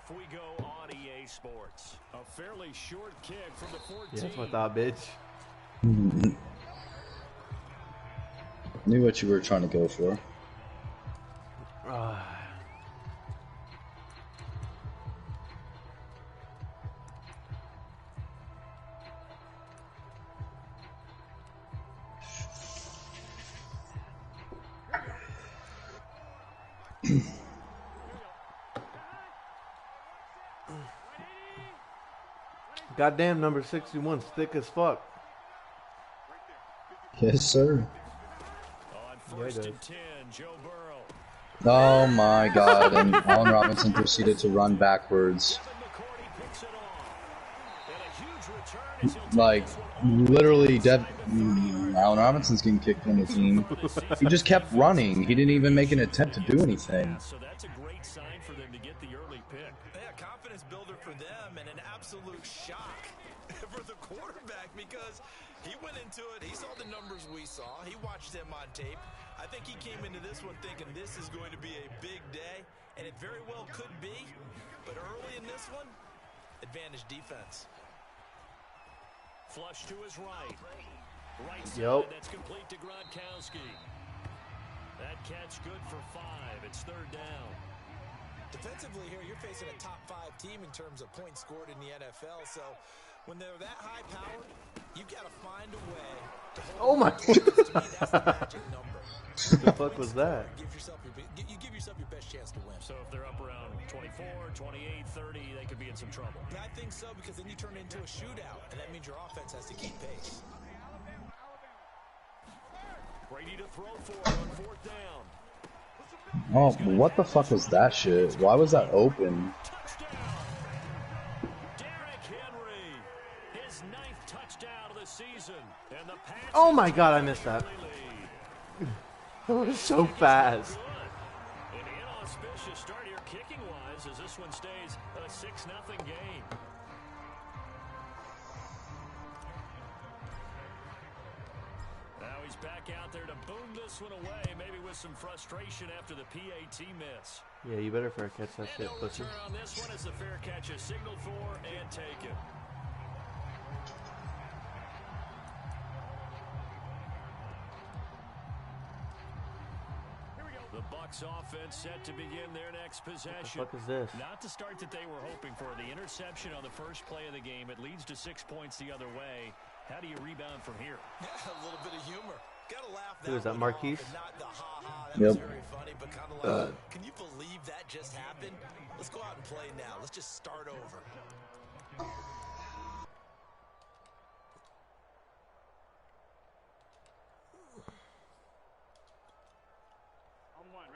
Off we go on EA Sports. A fairly short kick from the 14. Yeah, that's what I thought, bitch. Knew what you were trying to go for. Goddamn, number 61's thick as fuck. Yes, sir. On first and 10, Joe Burrow. Oh my God! And Allen Robinson proceeded to run backwards. Like, literally, Allen Robinson's getting kicked from the team. He just kept running. He didn't even make an attempt to do anything. So that's a great sign for them to get the early pick. Yeah, confidence builder for them and an absolute shock for the quarterback because he went into it. He saw the numbers we saw. He watched them on tape. I think he came into this one thinking this is going to be a big day, and it very well could be. But early in this one, advantage defense. Flush to his right. Right side, Yep. That's complete to Gronkowski. That catch good for 5. It's third down. Defensively here, you're facing a top 5 team in terms of points scored in the NFL. So when they're that high powered, you've got to find a way to hold. Oh my! To me, that's the magic number. What the fuck was that? You give yourself your best chance to win. So if they're up around 24, 28, 30, they could be in some trouble. I think so because then you turn it into a shootout, and that means your offense has to keep pace. Brady to throw for on fourth down. Oh, what the fuck was that shit? Why was that open? Touchdown. Derrick Henry, his 9th touchdown of the season. And the pass. Oh my God, I missed that. That was so fast. An inauspicious start here kicking-wise as this one stays a 6-0 game. Now he's back out there to boom this one away, maybe with some frustration after the PAT miss. Yeah, you better fair catch that And shit, no pussy. return on this one as the fair catch is signaled for and taken. The Bucs offense set to begin their next possession. What the fuck is this? Not the start that they were hoping for. The interception on the first play of the game. It leads to 6 points the other way. How do you rebound from here? Yeah, a little bit of humor. Gotta laugh. Who is that, Marquise? Not the ha-ha. That Yep. was very funny, but kind of like, can you believe that just happened? Let's go out and play now. Let's just start over.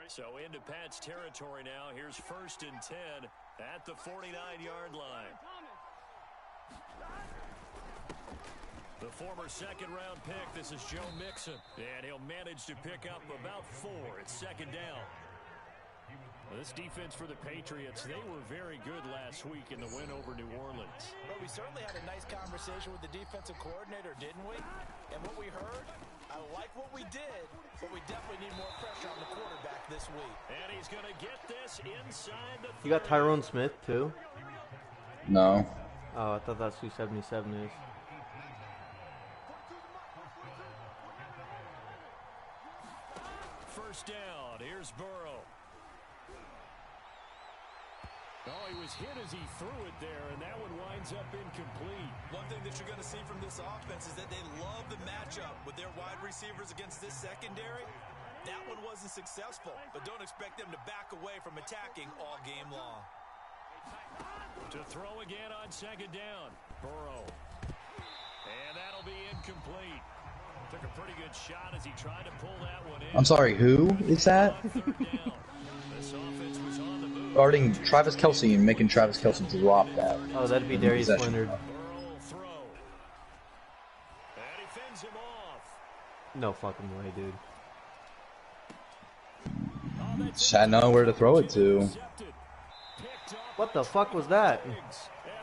So into Pat's territory now. Here's first and 10 at the 49-yard line. The former second-round pick, this is Joe Mixon, and he'll manage to pick up about 4. It's second down. Well, this defense for the Patriots, they were very good last week in the win over New Orleans. But we certainly had a nice conversation with the defensive coordinator, didn't we? And what we heard, I like what we did, but we definitely need more pressure on the quarterback this week. And he's going to get this inside the 30. You got Tyrone Smith, too? No. Oh, I thought that's who 77 is. First down. Here's Burrow. Oh, he was hit as he threw it there, and that one winds up incomplete. One thing that you're going to see from this offense is that they love the matchup with their wide receivers against this secondary. That one wasn't successful, but don't expect them to back away from attacking all game long. To throw again on second down. Burrow. And that'll be incomplete. Took a pretty good shot as he tried to pull that one in. I'm sorry, who is that? This offense was on the move. Guarding Travis Kelce and making Travis Kelce drop that. Oh, that'd be Darius Leonard. Burrow will throw. And he fends him off. No fucking way, dude. Just had nowhere to throw it to. What the fuck was that? And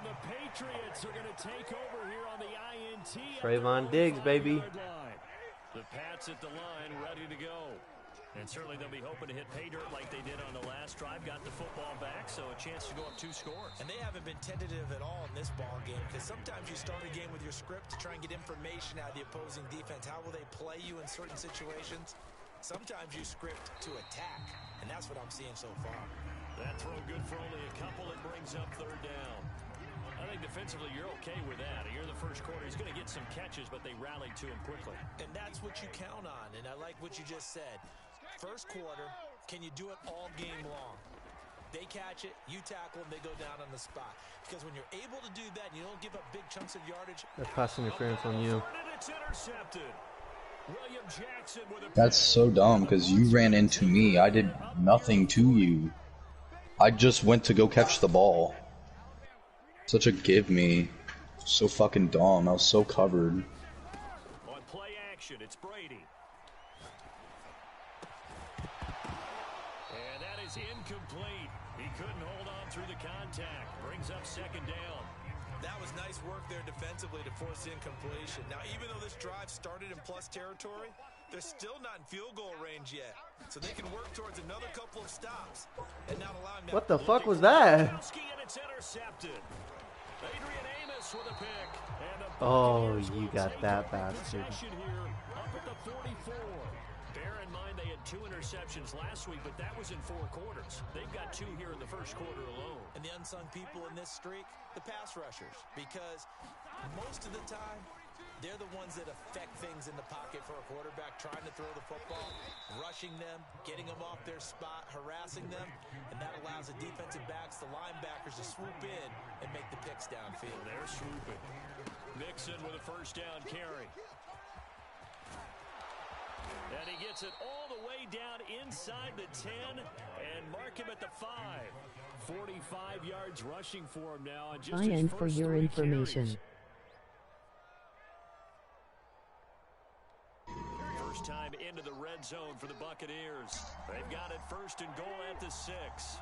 the Patriots are going to take over here on the INT. Trayvon Diggs, baby. The Pats at the line, ready to go. And certainly they'll be hoping to hit pay dirt like they did on the last drive. Got the football back, so a chance to go up 2 scores. And they haven't been tentative at all in this ball game, because sometimes you start a game with your script to try and get information out of the opposing defense. How will they play you in certain situations? Sometimes you script to attack, and that's what I'm seeing so far. That throw good for only a couple. It brings up 3rd down. I think defensively you're okay with that. Here in the first quarter, he's going to get some catches, but they rallied to him quickly. And that's what you count on, and I like what you just said. First quarter, can you do it all game long? They catch it, you tackle them, they go down on the spot. Because when you're able to do that and you don't give up big chunks of yardage. That's pass interference on you. It's intercepted. William Jackson with a That's so dumb because you ran into me. I did nothing to you. I just went to go catch the ball. Such a give me. So fucking dumb. I was so covered. On play action, it's Brady. And that is incomplete. He couldn't hold on through the contact. Brings up 2nd down. That was nice work there defensively to force incompletion. Now, even though this drive started in plus territory, they're still not in field goal range yet. So they can work towards another couple of stops. And not allowing that. What the fuck was that? And it's intercepted. Adrian Amos with a pick. And Oh, you got that bastard. Here, up at the 44. Bear in mind they had 2 interceptions last week, but that was in 4 quarters. They've got 2 here in the first quarter alone. And the unsung people in this streak, the pass rushers. Because most of the time, they're the ones that affect things in the pocket for a quarterback, trying to throw the football, rushing them, getting them off their spot, harassing them, and that allows the defensive backs, the linebackers, to swoop in and make the picks downfield. They're swooping. Mixon with a 1st down carry. And he gets it all the way down inside the 10 and mark him at the 5. 45 yards rushing for him now. And just and for your information. First time into the red zone for the Buccaneers. They've got it 1st and goal at the 6.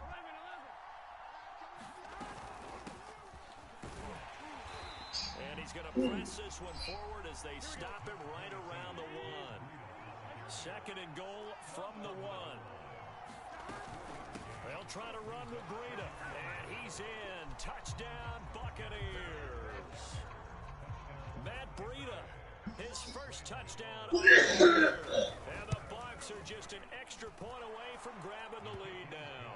And he's going to press this one forward as they stop him right around the 1. 2nd and goal from the 1. They'll try to run with Breida. And he's in. Touchdown, Buccaneers. Matt Breida, his first touchdown of the year. And the Bucs are just an extra point away from grabbing the lead now.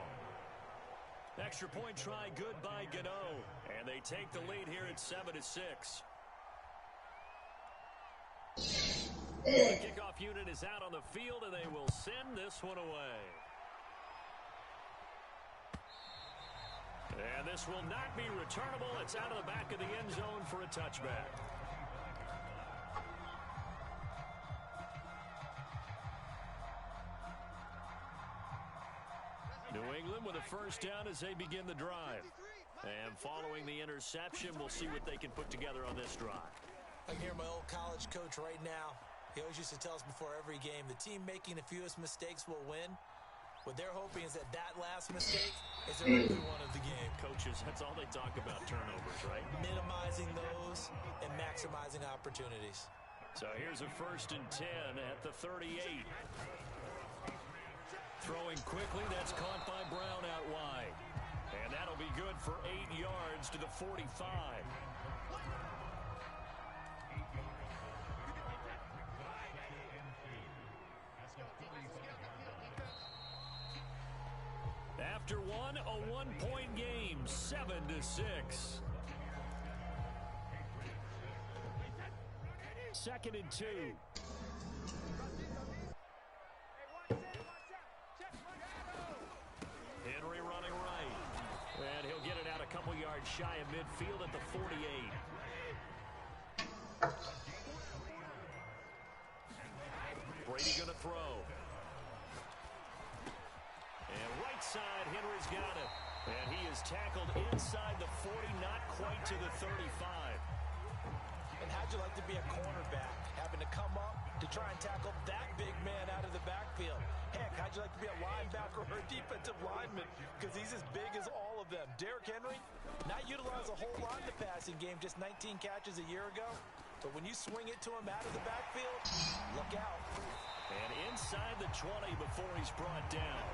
Extra point try good by Gano. And they take the lead here at 7-6. The kickoff unit is out on the field, and they will send this one away. And this will not be returnable. It's out of the back of the end zone for a touchback. New England with a 1st down as they begin the drive. And following the interception, we'll see what they can put together on this drive. I can hear my old college coach right now. He always used to tell us before every game, the team making the fewest mistakes will win. What they're hoping is that last mistake is their only one of the game. Coaches, that's all they talk about, turnovers, right? Minimizing those and maximizing opportunities. So here's a 1st and 10 at the 38. Throwing quickly, that's caught by Brown out wide. And that'll be good for 8 yards to the 45. After one, a 1-point game, 7-6. 2nd and 2. Henry running right. And he'll get it out a couple yards shy of midfield at the 48. Brady going to throw. And right side, Henry's got it. And he is tackled inside the 40, not quite to the 35. And how'd you like to be a cornerback, having to come up to try and tackle that big man out of the backfield? Heck, how'd you like to be a linebacker or a defensive lineman? Because he's as big as all of them. Derrick Henry, not utilized a whole lot in the passing game, just 19 catches a year ago. But when you swing it to him out of the backfield, look out. And inside the 20 before he's brought down.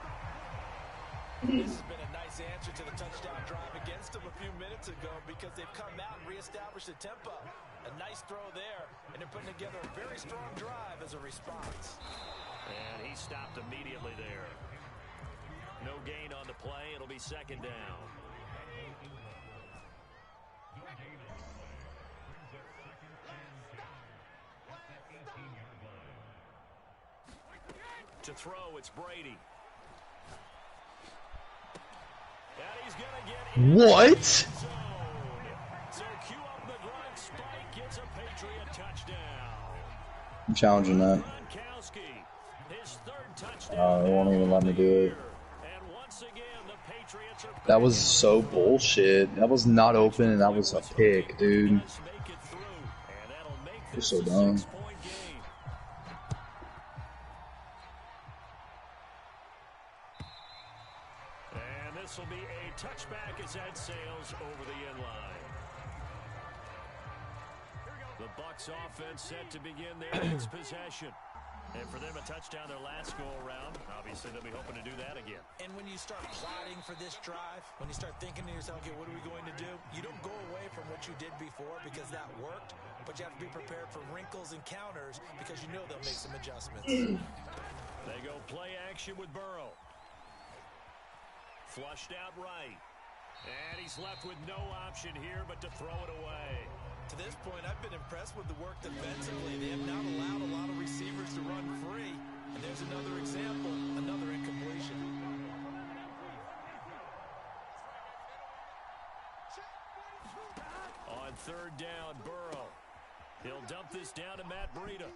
This has been a nice answer to the touchdown drive against them a few minutes ago because they've come out and reestablished the tempo. A nice throw there, and they're putting together a very strong drive as a response. And he stopped immediately there. No gain on the play. It'll be second down. To throw, it's Brady. And he's gonna get in What? So cue up the Gronk spike, gets a Patriot touchdown. I'm challenging that. Gronkowski, his third touchdown. They won't even let me do it. And once again, the Patriots are That was so bullshit. That was not open, and that was a pick, dude. You're so dumb. And this will be a touchback as that sails over the end line. The Bucs offense set to begin their next possession. And for them, a touchdown their last go-around. Obviously, they'll be hoping to do that again. And when you start plotting for this drive, when you start thinking to yourself, okay, what are we going to do? You don't go away from what you did before because that worked, but you have to be prepared for wrinkles and counters because you know they'll make some adjustments. They go play action with Burrow. Flushed out right. And he's left with no option here but to throw it away. To this point, I've been impressed with the work defensively. They have not allowed a lot of receivers to run free. And there's another example, another incompletion. On third down, Burrow. He'll dump this down to Matt Breida.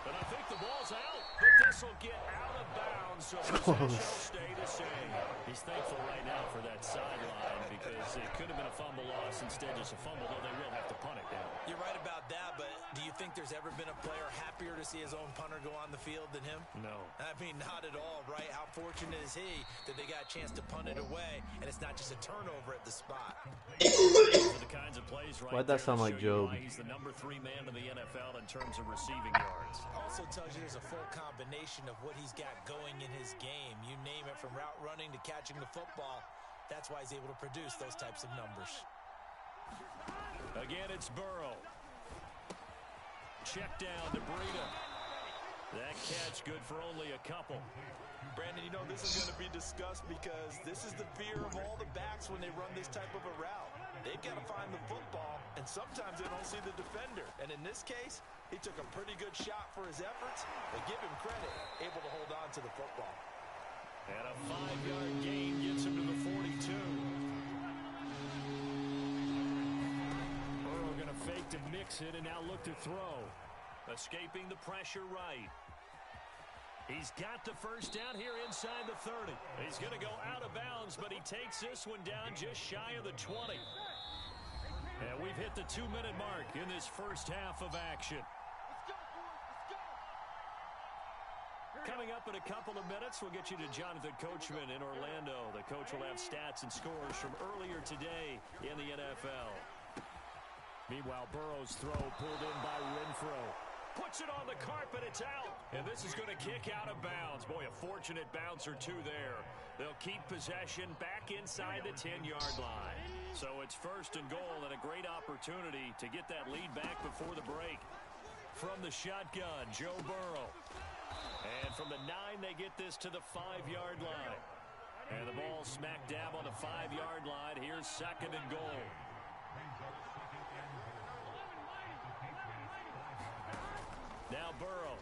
But I think the ball's out. But this will get out of bounds, so possession will stay the same. He's thankful right now for that sideline because it could have been a fumble loss. Instead, just a fumble, though they will have to punt it down. You're right about that, but do you think there's ever been a player happier to see his own punter go on the field than him? No. I mean, not at all, right? How fortunate is he that they got a chance to punt it away, and it's not just a turnover at the spot. The kinds of plays right Why'd that sound like Job? He's the number 3 man in the NFL in terms of receiving yards. Also tells you there's a full combination of what he's got going in his game. You name it, from route running to catching the football. That's why he's able to produce those types of numbers. Again, it's Burrow. Check down to Breida. That catch good for only a couple. Brandon, you know this is going to be discussed because this is the fear of all the backs when they run this type of a route. They've got to find the football, and sometimes they don't see the defender. And in this case, he took a pretty good shot for his efforts, but give him credit, able to hold on to the football. And a 5-yard gain gets him to the 42. Burrow going to fake to mix it and now look to throw. Escaping the pressure right. He's got the first down here inside the 30. He's going to go out of bounds, but he takes this one down just shy of the 20. And we've hit the 2-minute mark in this first half of action. Coming up in a couple of minutes, we'll get you to Jonathan Coachman in Orlando. The coach will have stats and scores from earlier today in the NFL. Meanwhile, Burrow's throw pulled in by Renfro. Puts it on the carpet, it's out. And this is going to kick out of bounds. Boy, a fortunate bounce or two there. They'll keep possession back inside the 10-yard line. So it's first and goal and a great opportunity to get that lead back before the break. From the shotgun, Joe Burrow. And from the 9, they get this to the 5-yard line. And the ball smack dab on the 5-yard line. Here's second and goal. Now Burrow.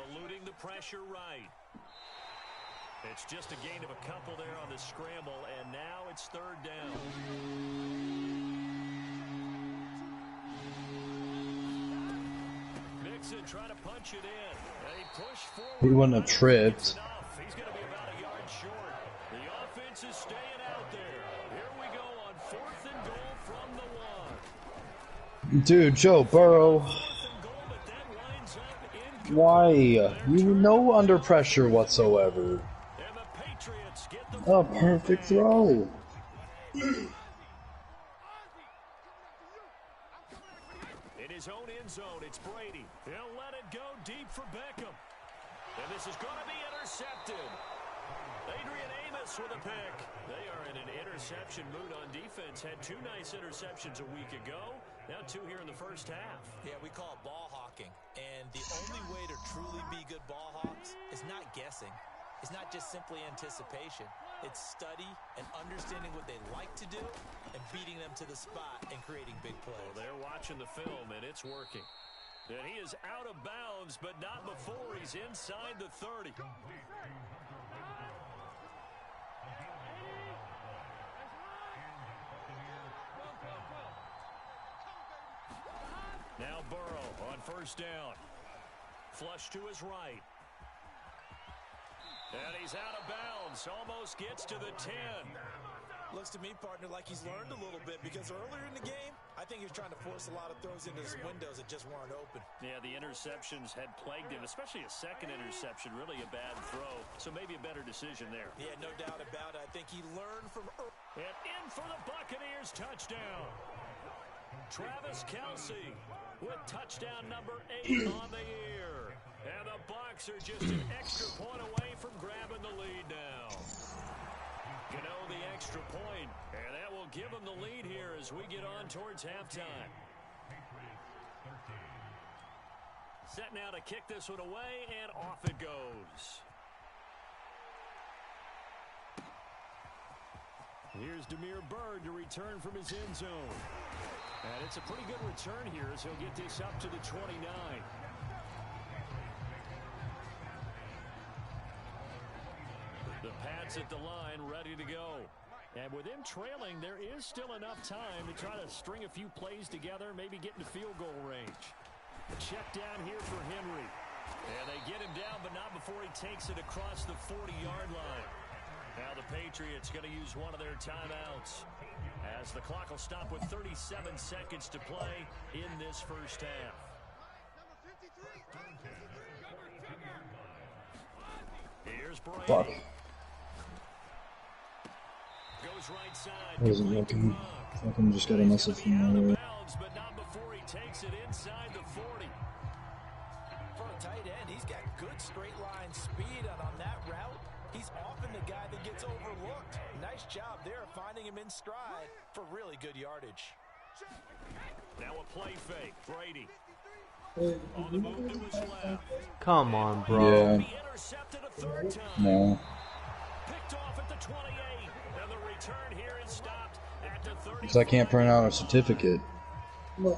Eluding the pressure right. It's just a gain of a couple there on the scramble, and now it's third down. Mixon trying to punch it in. They push forward. He wouldn't have tripped. He's going to be about a yard short. The offense is staying out there. Here we go on 4th and goal from the 1. Dude, Joe Burrow. Why? You know under pressure whatsoever. A perfect throw. In his own end zone, it's Brady. He'll let it go deep for Beckham. And this is going to be intercepted. Adrian Amos with a pick. They are in an interception mood on defense. Had 2 nice interceptions a week ago. Now 2 here in the first half. Yeah, we call it ball hawking. And the only way to truly be good ball hawks is not guessing. It's not just simply anticipation. It's study and understanding what they like to do and beating them to the spot and creating big plays. Well, they're watching the film, and it's working. And he is out of bounds, but not before he's inside the 30. Now Burrow on first down. Flush to his right. And he's out of bounds. Almost gets to the 10. Looks to me, partner, like he's learned a little bit because earlier in the game, I think he was trying to force a lot of throws into some windows that just weren't open. Yeah, the interceptions had plagued him, especially a second interception, really a bad throw. So maybe a better decision there. Yeah, no doubt about it. I think he learned from And in for the Buccaneers touchdown. Travis Kelce with touchdown number 8 on the year. And the Bucs are just an extra point away from grabbing the lead now. The extra point, and that will give them the lead here as we get on towards halftime. Set now to kick this one away, and off it goes. Here's Damiere Byrd to return from his end zone. And it's a pretty good return here as he'll get this up to the 29. The Pats at the line, ready to go. And with him trailing, there is still enough time to try to string a few plays together, maybe get into field goal range. A check down here for Henry. And they get him down, but not before he takes it across the 40-yard line. Now the Patriots going to use one of their timeouts as the clock will stop with 37 seconds to play in this first half. Here's Brady. Fuck. Goes right side. Wasn't looking. Fucking just got a message from my. But not before he takes it inside the 40. For a tight end, he's got good straight line speed, and on that route, he's often the guy that gets overlooked. Nice job there finding him in stride for really good yardage. Now a play fake. Brady. On the move to his left. Come on, bro. Yeah. He intercepted a third time. No. Picked off at the 28. And the return here is stopped at the 30. Because I can't print out a certificate. 3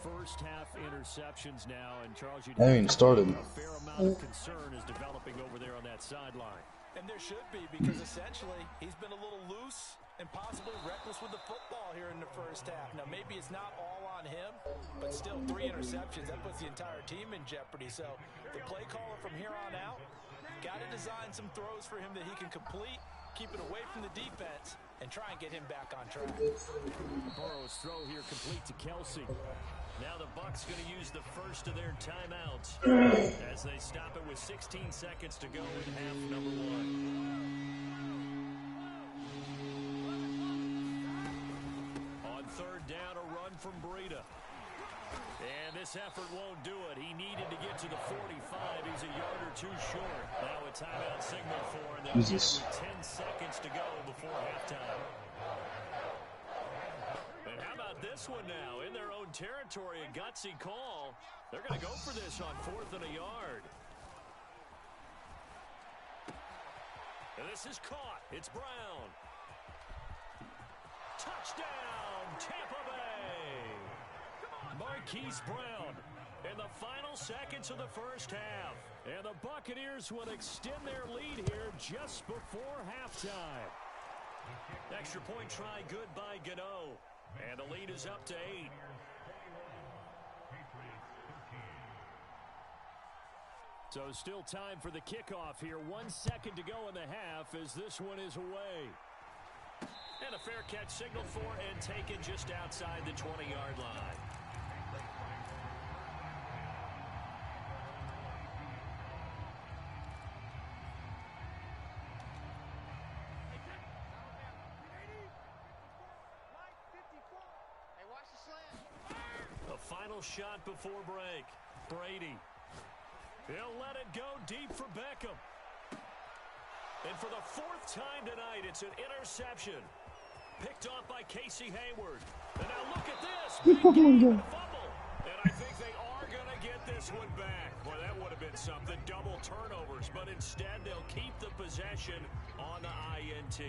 first-half interceptions now, and Charles, you I haven't even started. a fair amount of concern is developing over there on that sideline. And there should be, because essentially he's been a little loose and possibly reckless with the football here in the first half. Now, maybe it's not all on him, but still 3 interceptions. That puts the entire team in jeopardy. So the play caller from here on out got to design some throws for him that he can complete, keep it away from the defense, and try and get him back on track. Burrow's throw here complete to Kelce. Now the Bucs going to use the first of their timeouts as they stop it with 16 seconds to go in half number 1. On third down, a run from Breida. And this effort won't do it. He needed to get to the 45. He's a yard or 2 short. Now a timeout signal for him. They'll give him 10 seconds to go before halftime. And how about this one now? In their own territory, a gutsy call. They're going to go for this on 4th and a yard. And this is caught. It's Brown. Touchdown, Tampa Bay. Marquise Brown in the final seconds of the first half. And the Buccaneers will extend their lead here just before halftime. Extra point try good by Gano. And the lead is up to 8. So still time for the kickoff here. 1 second to go in the half as this one is away. And a fair catch signaled for and taken just outside the 20-yard line. The final shot before break. Brady He'll let it go deep for Beckham. And for the 4th time tonight, it's an interception. Picked off by Casey Hayward. And now look at this. Big game and a fumble. And I think they are going to get this one back. Well, that would have been something. Double turnovers. But instead, they'll keep the possession on the INT.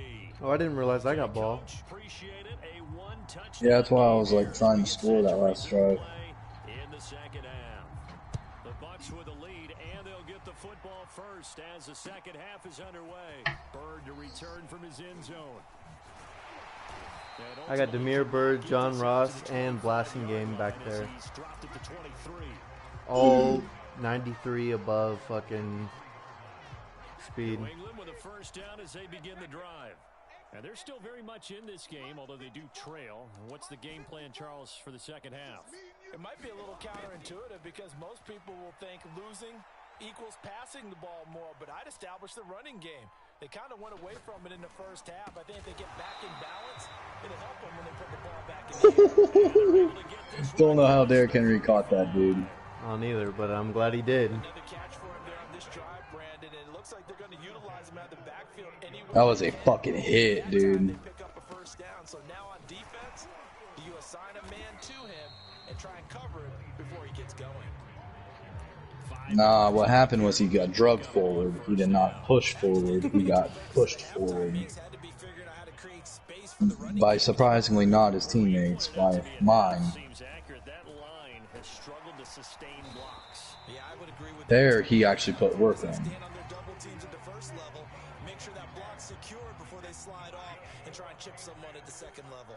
Oh, I didn't realize I got ball. Yeah, that's why I was like trying to score that last drive. In the second half. The Bucs with the lead, and they'll get the football first as the second half is underway. Bird to return from his end zone. I got Demir Bird, John Ross, and Blasingame back there. All 93 above fucking speed. New England with a first down as they begin the drive. And they're still very much in this game, although they do trail. What's the game plan, Charles, for the second half? It might be a little counterintuitive because most people will think losing equals passing the ball more, but I'd establish the running game. They kind of went away from it in the first half. I think if they get back in balance, it'll help them when they put the ball back in the air. Don't know how Derrick Henry caught that, dude. I don't either, but I'm glad he did. Another catch for him there on this drive, Brandon, and it looks like they're going to utilize him out of the backfield anyway. That was a fucking hit, dude. They pick up a first down, so now on defense, you assign a man to him and try and cover it before he gets going. Nah, what happened was he got drugged forward. He did not push forward. He got pushed forward. By surprisingly not his teammates, by mine. There, he actually put work in. Make sure that block's secured before they slide off and try and chip someone at the second level.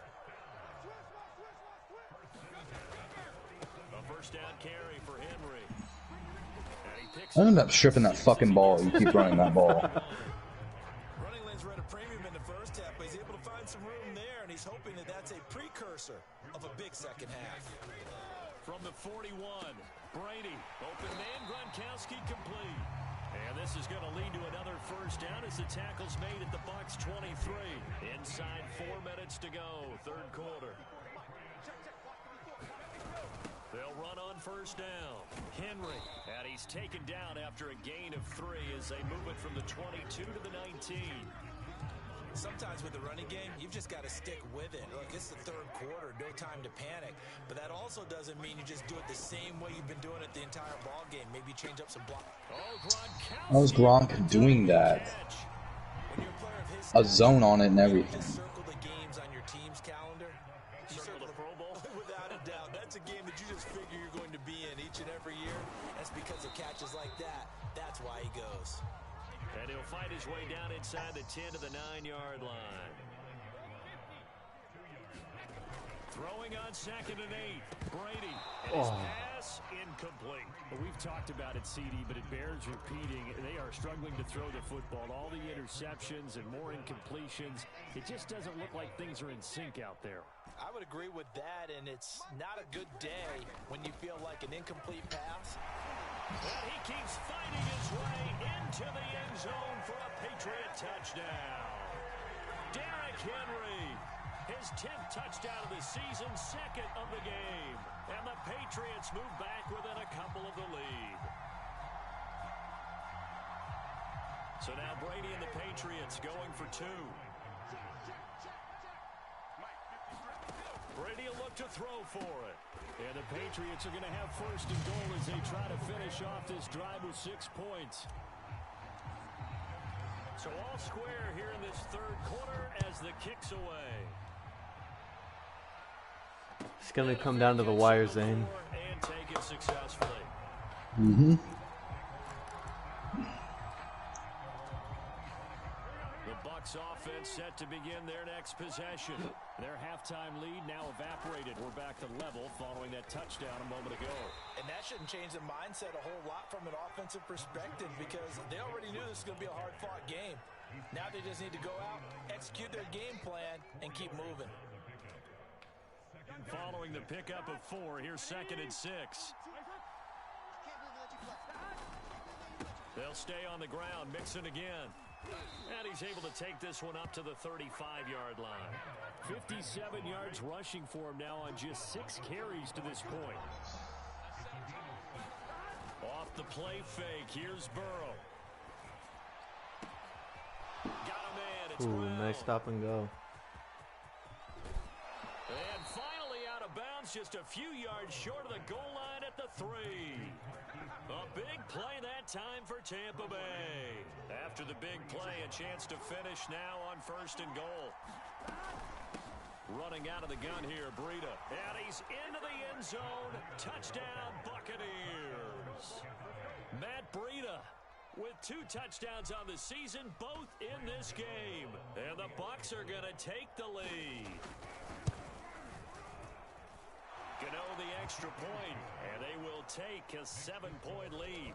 A first down carry for Henry. I ended up stripping that fucking ball. You keep running that ball. Running lanes were at a premium in the first half, but he's able to find some room there, and he's hoping that that's a precursor of a big second half. From the 41, Brady, open man, Gronkowski complete. And this is going to lead to another first down as the tackle's made at the Bucs 23. Inside 4 minutes to go, third quarter. They'll run on first down. Henry, and he's taken down after a gain of 3 as they move it from the 22 to the 19. Sometimes with the running game, you've just got to stick with it. Look, it's the third quarter, no time to panic. But that also doesn't mean you just do it the same way you've been doing it the entire ball game. Maybe change up some block. How was Gronk doing that? A zone on it and everything. Circle the games on your team's calendar. You circle the Pro Bowl? Without a doubt. That's a game that you just figure you're going to be in each and every year. That's because of catches like that. That's why he goes. And he'll fight his way down inside the 10 to the 9-yard line. Throwing on 2nd and 8. Brady. And his pass incomplete. Well, we've talked about it, CD, but it bears repeating. They are struggling to throw the football. All the interceptions and more incompletions. It just doesn't look like things are in sync out there. I would agree with that, and it's not a good day when you feel like an incomplete pass. And he keeps fighting his way into the end zone for a Patriot touchdown. Derrick Henry, his 10th touchdown of the season, 2nd of the game. And the Patriots move back within a couple of the lead. So now Brady and the Patriots going for 2. Brady will look to throw for it. And the Patriots are going to have first and goal as they try to finish off this drive with 6 points. So all square here in this third quarter as the kick's away. It's going to come down to the wire, Zane. And take it successfully. Mm-hmm. The Bucs offense set to begin their next possession. Their halftime lead now evaporated. We're back to level following that touchdown a moment ago. And that shouldn't change the mindset a whole lot from an offensive perspective because they already knew this was going to be a hard-fought game. Now they just need to go out, execute their game plan, and keep moving. Following the pickup of 4, here's 2nd and 6. They'll stay on the ground, Mixon again. And he's able to take this one up to the 35-yard line. 57 yards rushing for him now on just 6 carries to this point. Off off the play fake. Here's Burrow. Got a man. It's Ooh, nice stop and go. And finally out of bounds, just a few yards short of the goal line at the 3. A big play that time for Tampa Bay. After the big play, a chance to finish now on 1st and goal. Running out of the gun here, Breida. And he's into the end zone. Touchdown, Buccaneers. Matt Breida with 2 touchdowns on the season, both in this game. And the Bucs are going to take the lead. Gano the extra point, and they will take a 7-point lead.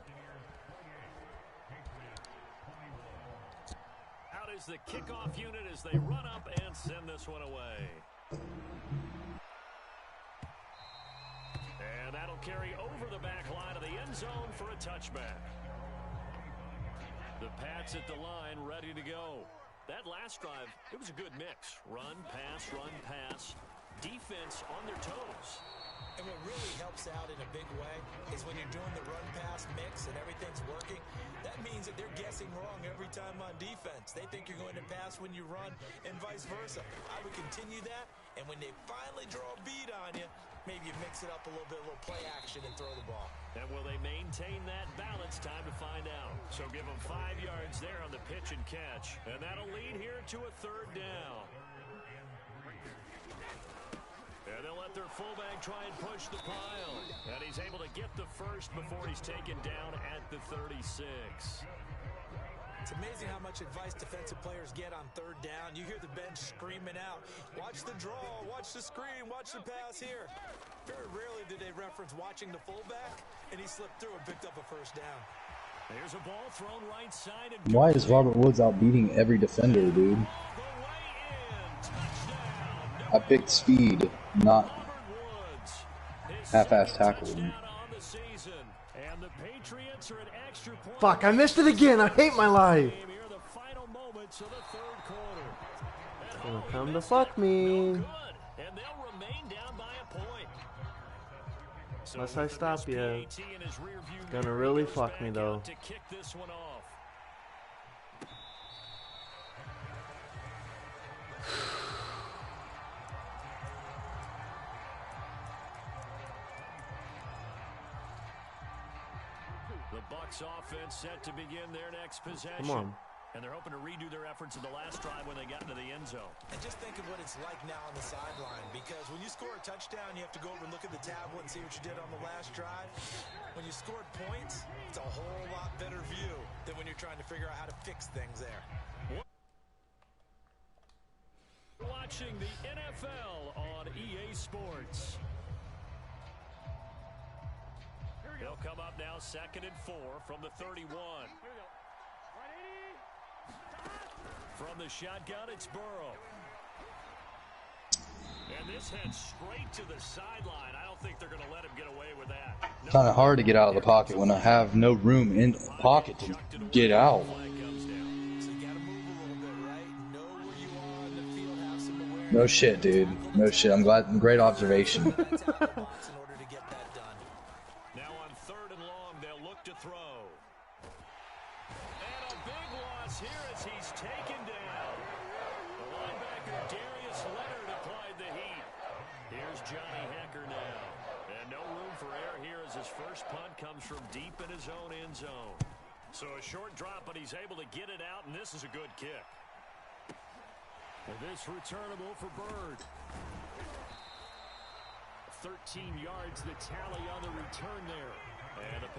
Out is the kickoff unit as they run up and send this one away. And that'll carry over the back line of the end zone for a touchback. The Pats at the line ready to go. That last drive, it was a good mix. Run, pass. Defense on their toes. And what really helps out in a big way is when you're doing the run-pass mix and everything's working, that means that they're guessing wrong every time on defense. They think you're going to pass when you run and vice versa. I would continue that, and when they finally draw a bead on you, maybe you mix it up a little bit, a little play action and throw the ball. And will they maintain that balance? Time to find out. So give them 5 yards there on the pitch and catch, and that'll lead here to a 3rd down. And they'll let their fullback try and push the pile. And he's able to get the first before he's taken down at the 36. It's amazing how much advice defensive players get on 3rd down. You hear the bench screaming out, watch the draw, watch the screen, watch the pass here. Very rarely do they reference watching the fullback, and he slipped through and picked up a 1st down. There's a ball thrown right side. And why is Robert Woods out beating every defender, dude? I picked speed, not half-ass tackle. Fuck, I missed it again. I hate my life. It's gonna come to fuck me. Unless I stop you. It's gonna really fuck me though. The Bucs offense set to begin their next possession. Come on. And they're hoping to redo their efforts in the last drive when they got into the end zone. And just think of what it's like now on the sideline, because when you score a touchdown, you have to go over and look at the tablet and see what you did on the last drive. When you scored points, it's a whole lot better view than when you're trying to figure out how to fix things there. Watching the NFL on EA Sports. They'll come up now 2nd and 4 from the 31. From the shotgun, it's Burrow. And this heads straight to the sideline. I don't think they're going to let him get away with that. It's kind of hard to get out of the pocket when I have no room in the pocket to get out. No shit, dude. No shit. I'm glad. Great observation. Now on 3rd and long, they'll look to throw. And a big loss here as he's taken down. The linebacker, Darius Leonard, applied the heat. Here's Johnny Hecker now. And no room for error here as his first punt comes from deep in his own end zone. So a short drop, but he's able to get it out, and this is a good kick. And this returnable for Bird. 13 yards, the tally on the return there.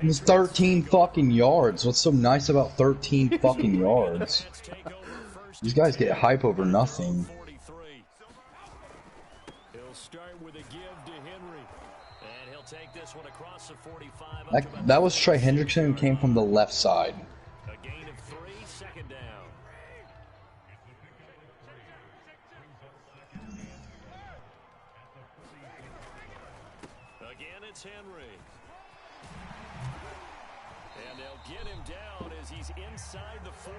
It was 13 fucking yards. What's so nice about 13 fucking yards? These guys get hype over nothing. He'll start with a give to Henry. And he'll take this one across the 45. That was Trey Hendrickson who came from the left side. A gain of 3, 2nd down. Again, it's Henry. And they'll get him down as he's inside the 40.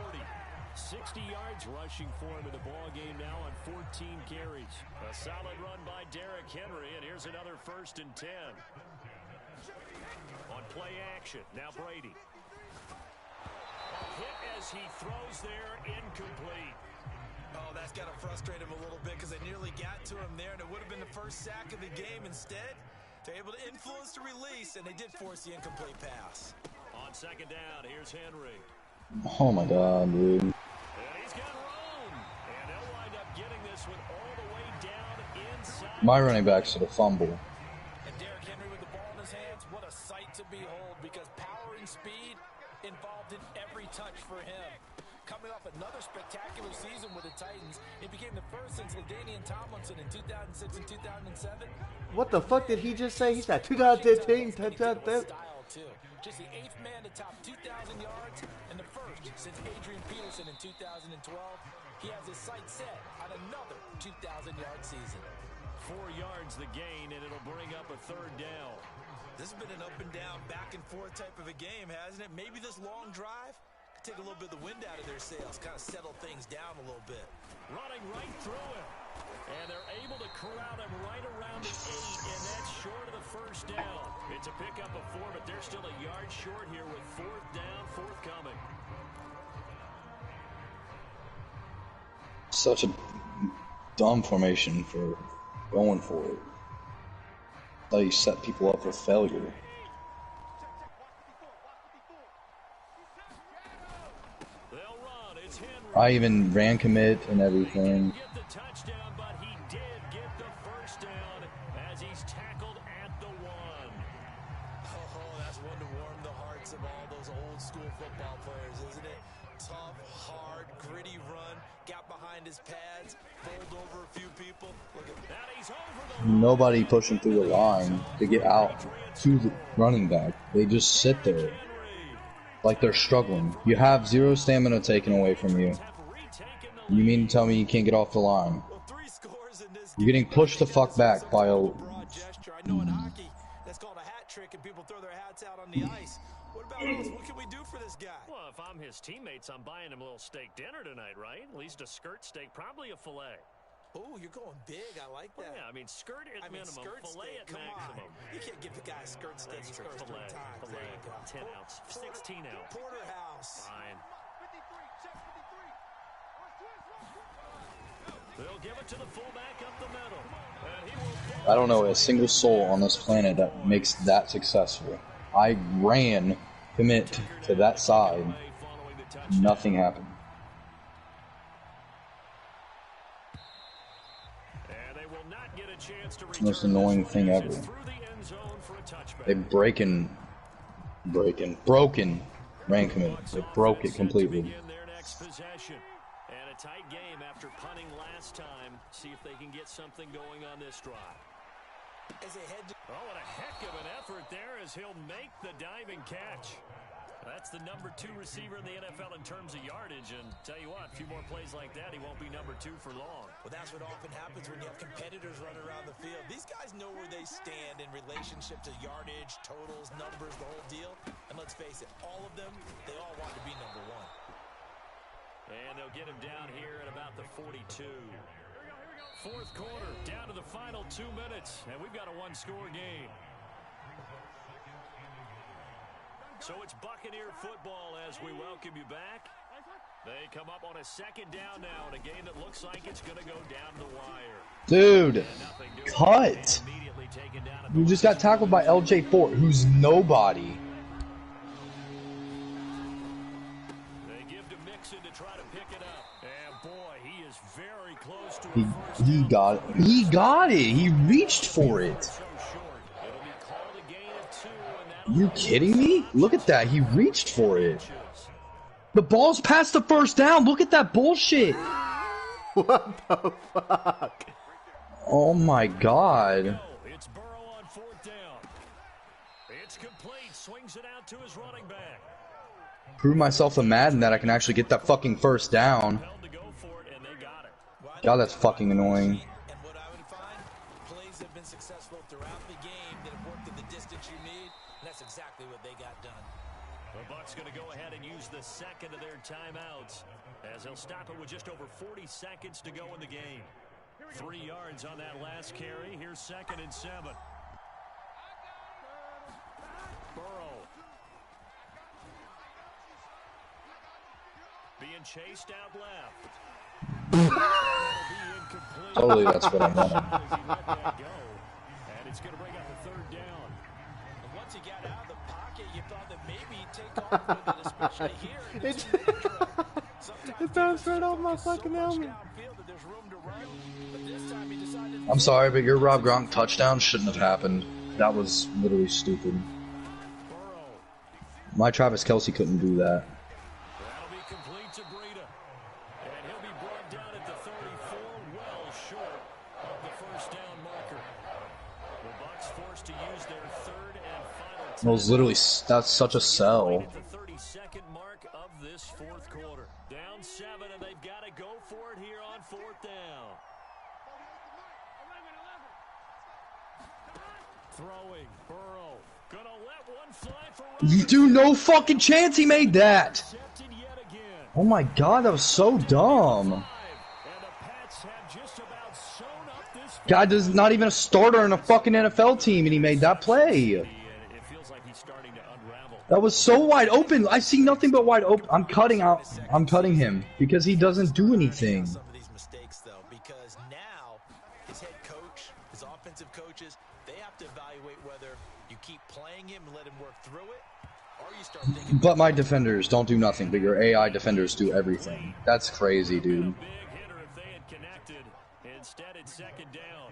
60 yards rushing for him in the ball game now on 14 carries. A solid run by Derrick Henry, and here's another 1st and 10. On play action. Now Brady. Hit as he throws there, incomplete. Oh, that's got to frustrate him a little bit because they nearly got to him there, and it would have been the first sack of the game. Instead, they're able to influence the release, and they did force the incomplete pass. On second down, here's Henry. Oh my god, dude. And he's got room. And they'll wind up getting this one all the way down inside. My running backs to the fumble. And Derrick Henry with the ball in his hands, what a sight to behold, because power and speed involved in every touch for him. Coming off another spectacular season with the Titans, it became the first since LaDainian Tomlinson in 2006 and 2007. What the fuck did he just say? He said 2015, 2015. Just the 8th man to top 2,000 yards and the first since Adrian Peterson in 2012. He has his sights set on another 2,000-yard season. 4 yards the gain, and it'll bring up a third down. This has been an up and down, back and forth type of a game, hasn't it? Maybe this long drive could take a little bit of the wind out of their sails, kind of settle things down a little bit. Running right through him. And they're able to corral him right around the 8, and that's short of the first down. It's a pickup of 4, but they're still a yard short here with 4th down forthcoming. Such a dumb formation for going for it. How you set people up for failure. They'll run. It's Henry. I even ran commit and everything. Get the touchdown, but he did get the first down as he's tackled at the 1. Oh, that's one to warm the hearts of all those old school football players, isn't it? Tough, hard, gritty run, got behind his pads, bowled over a few people. Look at that. He's over the Nobody pushing through the line to get out to the running back. They just sit there like they're struggling. You have 0 stamina taken away from you. You mean to tell me you can't get off the line? You're getting pushed the fuck back by a... I know in hockey, that's called a hat trick, and people throw their hats out on the ice. What about us? What can we do for this guy? Well, if I'm his teammates, I'm buying him a little steak dinner tonight, right? At least a skirt steak, probably a filet. Oh, you're going big. I like that. Well, yeah, I mean, skirt at minimum, skirt filet steak, at maximum. You can't give the guy a skirt steak. That's He's true. first Filet, 3 times. filet, There you go. 10 ounce, 16 ounce. Porterhouse. Fine. They'll give it to the fullback up the middle. And he will... I don't know a single soul on this planet that makes that successful. I ran commit to that side. Nothing happened. And they will not get a chance to It's the most annoying thing ever. They broken ran commit. They broke it completely. And a tight game after punting last time. See if they can get something going on this drive. As they head to... Oh, what a heck of an effort there as he'll make the diving catch. That's the number 2 receiver in the NFL in terms of yardage, and tell you what, a few more plays like that, he won't be number 2 for long. Well, that's what often happens when you have competitors running around the field. These guys know where they stand in relationship to yardage, totals, numbers, the whole deal. And let's face it, all of them, they all want to be number 1. And they'll get him down here at about the 42. 4th quarter, down to the final 2 minutes, and we've got a 1-score game. So it's Buccaneer football as we welcome you back. They come up on a 2nd down now in a game that looks like it's going to go down the wire. Dude, cut! You just got tackled by LJ Fort, who's nobody. They give to Mixon to try to pick it up. And boy, he is very close to it. He got it. He got it. He reached for it. You kidding me? Look at that. He reached for it. The ball's past the first down. Look at that bullshit. What the fuck? Oh my god. It's Burrow on 4th down. It's complete. Swings it out to his running back. Prove myself a Madden that I can actually get that fucking first down. God, that's fucking annoying. And what I would find, plays have been successful throughout the game that have worked at the distance you need. And that's exactly what they got done. The Bucs going to go ahead and use the 2nd of their timeouts as they'll stop it with just over 40 seconds to go in the game. 3 yards on that last carry. Here's 2nd and 7. Burrow chased out left. Totally, that's what I wanted. And it's going to bring up a third down. And once he got out of the pocket, you thought that maybe he'd take off with it, especially here. It bounced right off my fucking helmet. I'm sorry, but your Rob Gronk touchdown shouldn't have happened. That was literally stupid. My Travis Kelce couldn't do that. That'll be complete to Breida. And he'll be brought down at the 34, well short of the first down marker. The Bucs forced to use their third and final It was literally, that's such a sell. at the 32nd mark of this fourth quarter. Down 7, and they've got to go for it here on fourth down. Throwing, Burrow, gonna let one fly for Dude, no fucking chance he made that! intercepted yet again. Oh my god, that was so dumb. And the Pats have just about sewn up this Guy is not even a starter in a fucking NFL team, and he made that play. and it feels like he's starting to unravel. That was so wide open. I see nothing but wide open. I'm cutting him because he doesn't do anything. Some of these mistakes, though, because now his head coach, his offensive coaches, they have to evaluate whether you keep playing him and let him work through it, or you start thinking. But my defenders don't do nothing, but your AI defenders do everything. That's crazy, dude. Big hitter if they had connected. Instead, it's second down.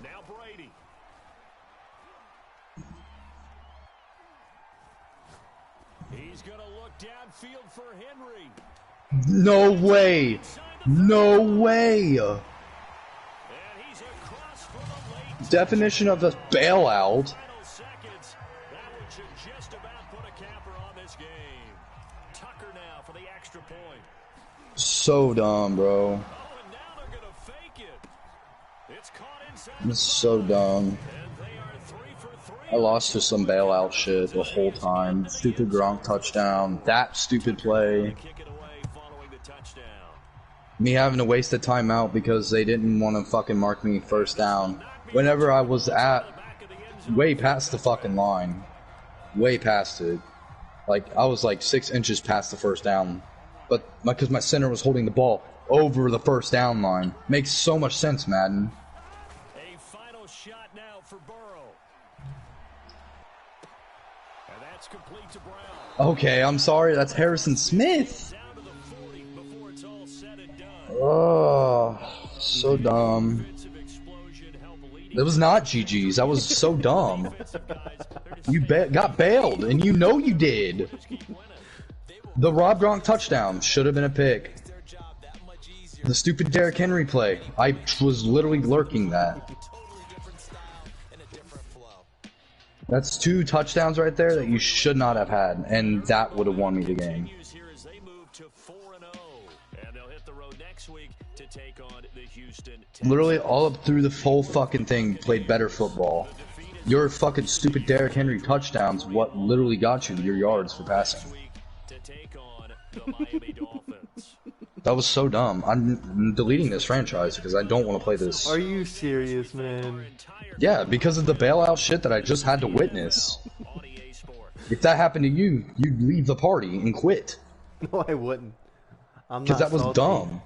Now Brady. He's going to look downfield for Henry. No way. No way. And he's across for the late Definition of a bailout. final seconds. That one should just about put a capper on this game. Tucker now for the extra point. So dumb, bro. Oh, and now they're going to fake it. It's caught inside. It's so dumb. And they are 3 for 3. I lost to some bailout shit the whole time. Stupid Gronk touchdown. That stupid play. Kick it away following the touchdown. Me having to waste a timeout because they didn't want to fucking mark me first down. Whenever I was at way past the fucking line. Way past it. Like, I was like 6 inches past the first down. But because my center was holding the ball over the first down line. Makes so much sense, Madden. A final shot now for Burrow. And that's complete to Brown. Okay, I'm sorry, that's Harrison Smith. Down to the 40 before it's all said and done. Oh, so dumb. Offensive explosion help leading That was not GG's. That was so dumb. You got bailed, and you know you did. The Rob Gronk touchdown should have been a pick. The stupid Derrick Henry play. I was literally lurking that. That's 2 touchdowns right there that you should not have had, and that would have won me the game. here as they move to 4-0. And they'll hit the road next week to take on the Houston Texans. Literally all up through the whole fucking thing played better football. Your fucking stupid Derrick Henry touchdowns what literally got you your yards for passing. To take on the Miami Dolphins. That was so dumb. I'm deleting this franchise because I don't want to play this. Are you serious, man? Yeah, because of the bailout shit that I just had to witness. On EA Sports. If that happened to you, you'd leave the party and quit. No, I wouldn't. I'm not Because that was salty. dumb.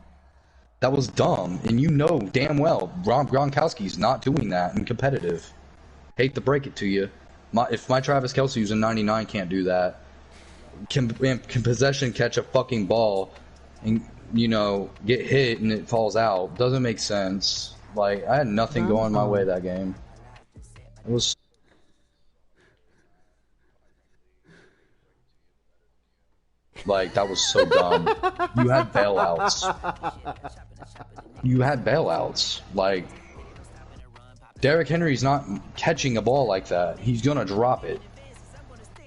That was dumb. And you know damn well Rob Gronkowski's not doing that and competitive. Hate to break it to you. If my Travis Kelce who's a 99 can't do that, can possession catch a fucking ball and, you know, get hit and it falls out. Doesn't make sense. Like, I had nothing going my way that game. It was... Like, that was so dumb. You had bailouts. You had bailouts. Like, Derrick Henry's not catching a ball like that. He's gonna drop it.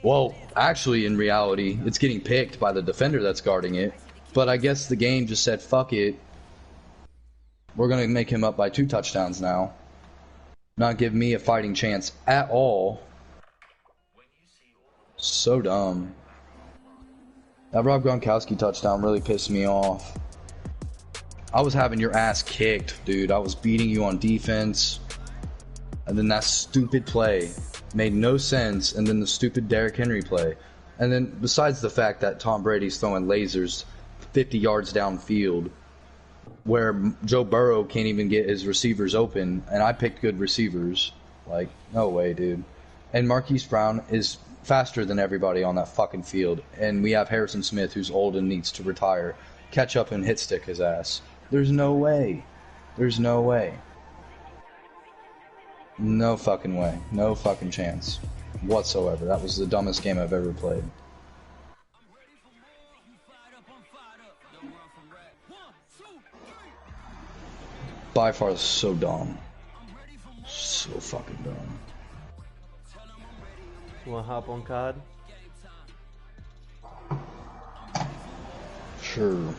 Well, actually, in reality, it's getting picked by the defender that's guarding it. But I guess the game just said, fuck it. We're gonna make him up by 2 touchdowns now. Not give me a fighting chance at all. So dumb. That Rob Gronkowski touchdown really pissed me off. I was having your ass kicked, dude. I was beating you on defense. And then that stupid play made no sense. And then the stupid Derrick Henry play. And then besides the fact that Tom Brady's throwing lasers 50 yards downfield, where Joe Burrow can't even get his receivers open, and I picked good receivers. Like, no way, dude. And Marquise Brown is faster than everybody on that fucking field. And we have Harrison Smith, who's old and needs to retire, catch up and hit stick his ass. There's no way. There's no way. No fucking way. No fucking chance. Whatsoever. That was the dumbest game I've ever played. By far, so dumb. So fucking dumb. You wanna hop on COD? Sure.